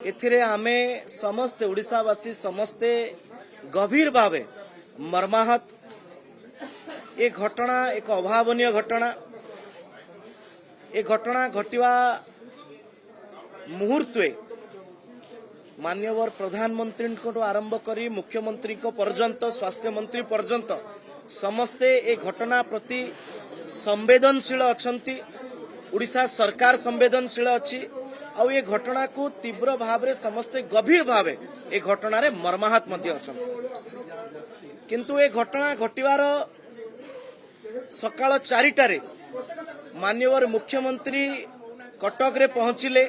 एथिरे आमे समस्ते ओडिशावासी समस्ते गभीर भावे मर्माहत। ए घटना एक अभावनीय घटना। ए घटना घटिवा मुहूर्ते माननीय प्रधानमंत्री को आरंभ करी मुख्यमंत्री पर्यंत स्वास्थ्य मंत्री पर्यंत समस्ते ए घटना प्रति संवेदनशील अछंती। ओडिशा सरकार संवेदनशील अच्छी और ये घटना को तीव्र भाव रे समस्ते गभीर भावे ए घटना रे मर्माहत मध्य अछंती। किंतु ए घटना घटिवार सकाळ 4टारे माननीय मुख्यमंत्री कटक रे पहुंचिले।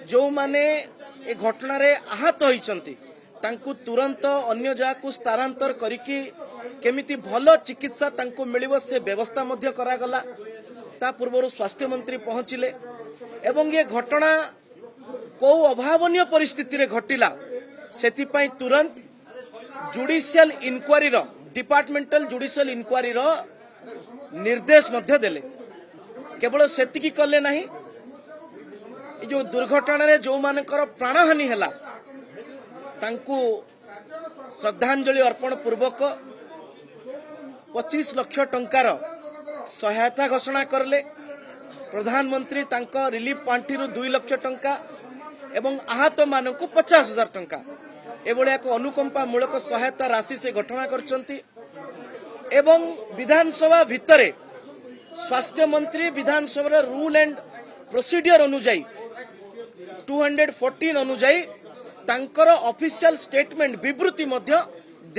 जो माने ए घटना रे आहत होइचंती तांकु तुरंत अन्य जगह को स्थानांतर करिकी केमिति भलो चिकित्सा तांकु मिलिबो से व्यवस्था मध्य करागला। ता पूर्व स्वास्थ्य मंत्री पहुंचिले एवं ये घटना को अभावनीय परिस्थिति रे घटिला सेतिपई तुरंत जुडिशियल इंक्वारी रो डिपार्टमेंटल जुडिशियल इंक्वारी रो निर्देश मध्य देले। केवल सेतिकी कले नहीं, जो दुर्घटना रे जो मानकर प्राणहानि हैला तांकु श्रद्धांजलि अर्पण पूर्वक 25 लाख टंकार सहायता घोषणा करले। प्रधानमंत्री तांका रिलीफ पांठी 2 लाख टंका एवं आहत मानकु 50,000 टंका एभली एक अनुकंपा मूलक सहायता राशि से घोषणा करचंती। एवं विधानसभा भितरे स्वास्थ्य मंत्री विधानसभा रूल एंड प्रोसीडियर अनुଯାयी 214 अनुଯାयी तांकर ऑफिशियल स्टेटमेंट विवृत्ति मध्य